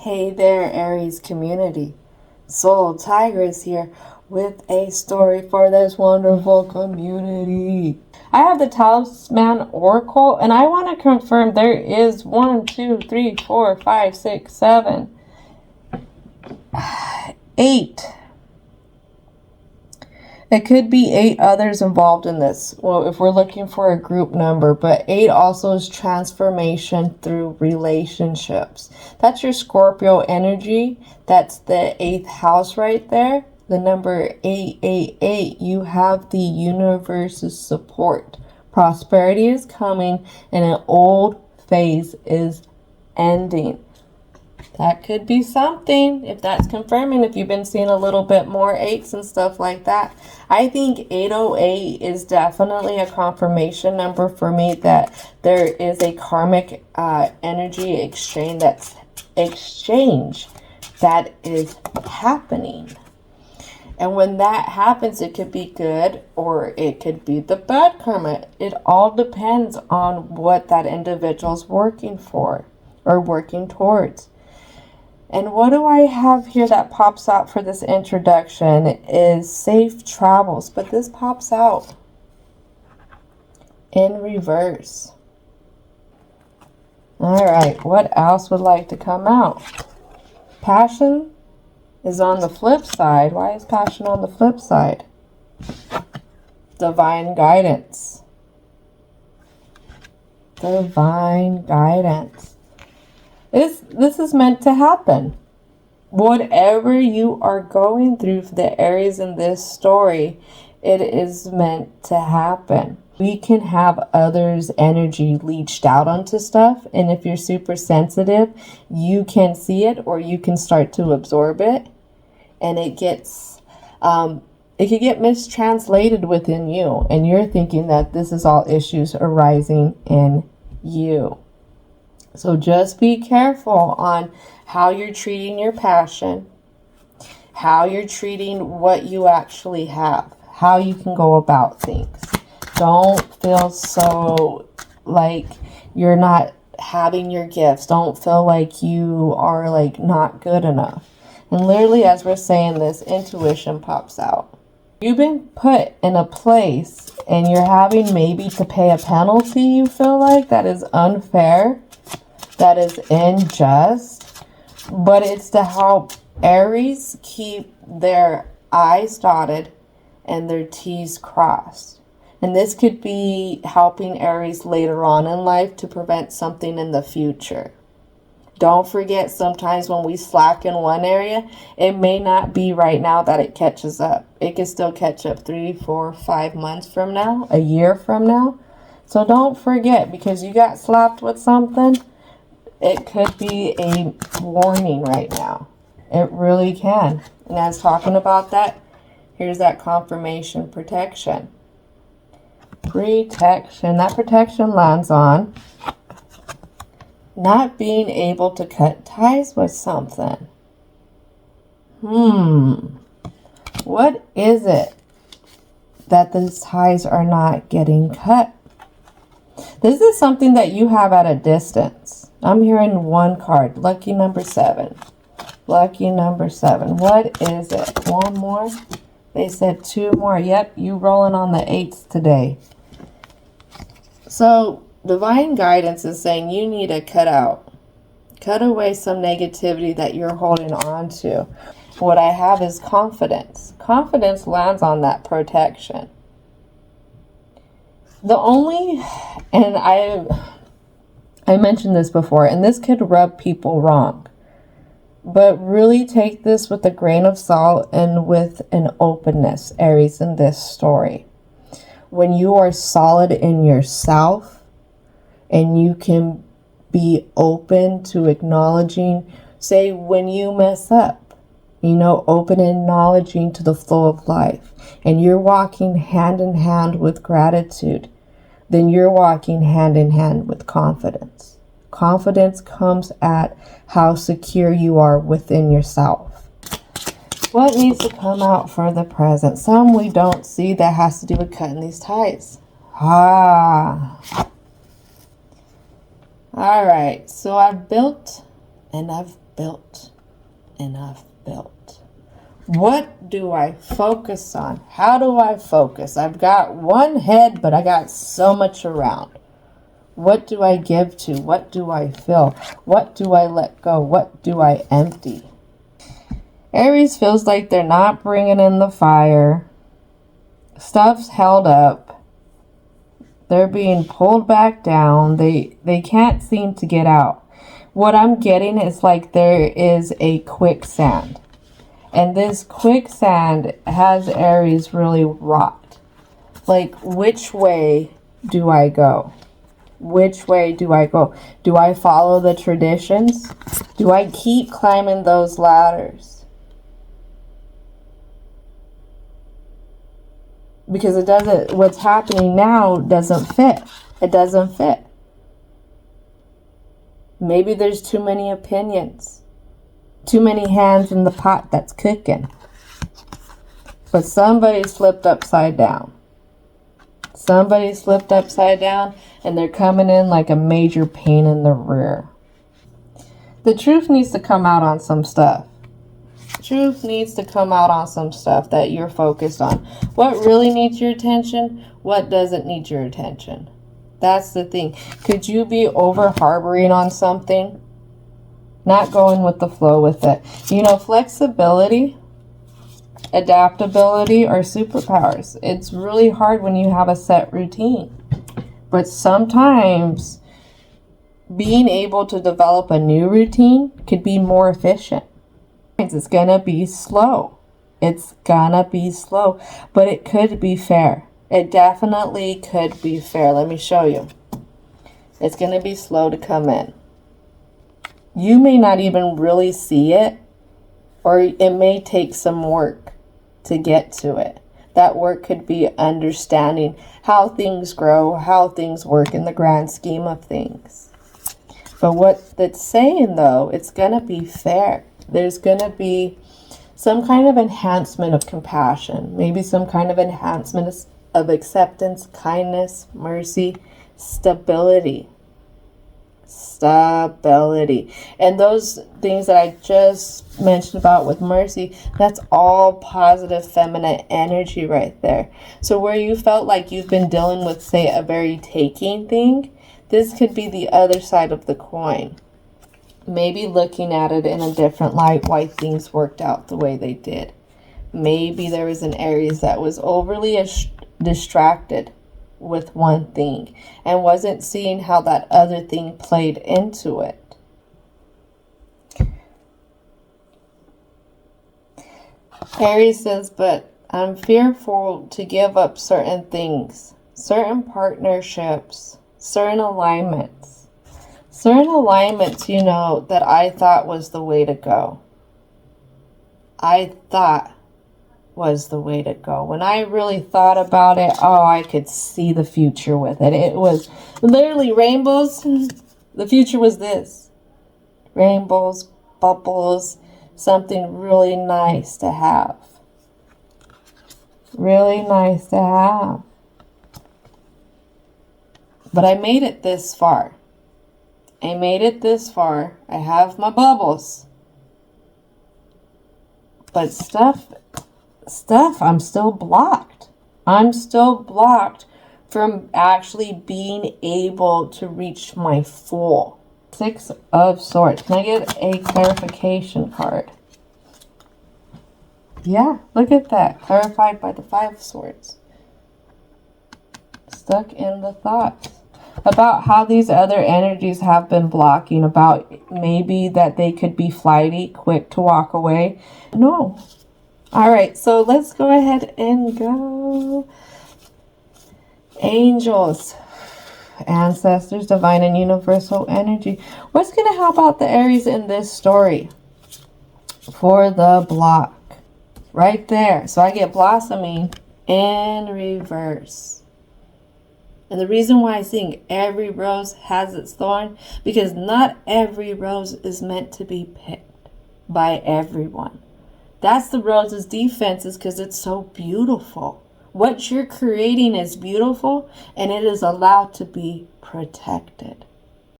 Hey there, Aries community. Soul Tigress here with a story for this wonderful community. I have the Talisman Oracle, and I want to confirm there is 1, 2, 3, 4, 5, 6, 7, 8. It could be 8 others involved in this. Well, if we're looking for a group number, but 8 also is transformation through relationships. That's your Scorpio energy. That's the 8th house right there. The number 888, you have the universe's support. Prosperity is coming and an old phase is ending. That could be something, if that's confirming, if you've been seeing a little bit more 8s and stuff like that. I think 808 is definitely a confirmation number for me that there is a karmic energy exchange that is happening. And when that happens, it could be good or it could be the bad karma. It all depends on what that individual's working for or working towards. And what do I have here that pops out for this introduction is safe travels. But this pops out in reverse. All right, what else would like to come out? Passion is on the flip side. Why is passion on the flip side? Divine guidance. Divine guidance. This is meant to happen. Whatever you are going through for the Aries in this story, it is meant to happen. We can have others' energy leached out onto stuff, and if you're super sensitive, you can see it or you can start to absorb it, and it could get mistranslated within you, and you're thinking that this is all issues arising in you. So just be careful on how you're treating your passion, how you're treating what you actually have, how you can go about things. Don't feel so like you're not having your gifts. Don't feel like you are like not good enough. And literally as we're saying this, intuition pops out. You've been put in a place and you're having maybe to pay a penalty, you feel like that is unfair. That is unjust, but it's to help Aries keep their I's dotted and their T's crossed. And this could be helping Aries later on in life to prevent something in the future. Don't forget, sometimes when we slack in one area, it may not be right now that it catches up. It can still catch up 3, 4, 5 months from now, a year from now. So don't forget, because you got slapped with something, it could be a warning right now. It really can. And as talking about that, here's that confirmation protection. Protection. That protection lands on not being able to cut ties with something. What is it that the ties are not getting cut? This is something that you have at a distance. I'm hearing 1 card. Lucky number 7. Lucky number 7. What is it? 1 more? They said 2 more. Yep, you rolling on the 8s today. So, divine guidance is saying you need to cut away some negativity that you're holding on to. What I have is confidence. Confidence lands on that protection. And I mentioned this before, and this could rub people wrong, but really take this with a grain of salt and with an openness, Aries, in this story. When you are solid in yourself and you can be open to acknowledging, say when you mess up, open and acknowledging to the flow of life, and you're walking hand in hand with gratitude, then you're walking hand in hand with confidence. Confidence comes at how secure you are within yourself. What needs to come out for the present? Some we don't see that has to do with cutting these ties. All right, so I've built and I've built. Enough built. What do I focus on? How do I focus? I've got one head, but I got so much around. What do I give to? What do I feel? What do I let go? What do I empty? Aries feels like they're not bringing in the fire. Stuff's held up. They're being pulled back down. They can't seem to get out. What I'm getting is like there is a quicksand. And this quicksand has Aries really rocked. Like, which way do I go? Which way do I go? Do I follow the traditions? Do I keep climbing those ladders? Because it doesn't, what's happening now doesn't fit. It doesn't fit. Maybe there's too many opinions. Too many hands in the pot that's cooking. But somebody's flipped upside down. Somebody slipped upside down and they're coming in like a major pain in the rear. The truth needs to come out on some stuff. Truth needs to come out on some stuff that you're focused on. What really needs your attention? What doesn't need your attention? That's the thing. Could you be over harboring on something? Not going with the flow with it. You know, flexibility, adaptability are superpowers. It's really hard when you have a set routine. But sometimes being able to develop a new routine could be more efficient. It's gonna be slow. It's gonna be slow, but it could be fair. It definitely could be fair. Let me show you. It's gonna be slow to come in. You may not even really see it, or it may take some work to get to it. That work could be understanding how things grow, how things work in the grand scheme of things. But what that's saying, though, it's going to be fair. There's going to be some kind of enhancement of compassion, maybe some kind of enhancement of acceptance, kindness, mercy, stability. Stability. And those things that I just mentioned about with mercy, that's all positive feminine energy right there. So where you felt like you've been dealing with, say, a very taking thing, this could be the other side of the coin. Maybe looking at it in a different light, why things worked out the way they did. Maybe there was an Aries that was overly distracted with one thing and wasn't seeing how that other thing played into it. Aries says, but I'm fearful to give up certain things, certain partnerships, certain alignments, you know, that I thought was the way to go. I thought was the way to go. When I really thought about it, oh, I could see the future with it. It was literally rainbows. The future was this. Rainbows, bubbles, something really nice to have. Really nice to have. But I made it this far. I made it this far. I have my bubbles. But stuff, I'm still blocked. I'm still blocked from actually being able to reach my full. 6 of Swords. Can I get a clarification card? Yeah, look at that. Clarified by the 5 of Swords. Stuck in the thoughts about how these other energies have been blocking, about maybe that they could be flighty, quick to walk away. No. All right, so let's go ahead and go. Angels, ancestors, divine and universal energy. What's going to help out the Aries in this story? For the block. Right there. So I get blossoming in reverse. And the reason why I think every rose has its thorn, because not every rose is meant to be picked by everyone. That's the rose's defense, is because it's so beautiful. What you're creating is beautiful, and it is allowed to be protected.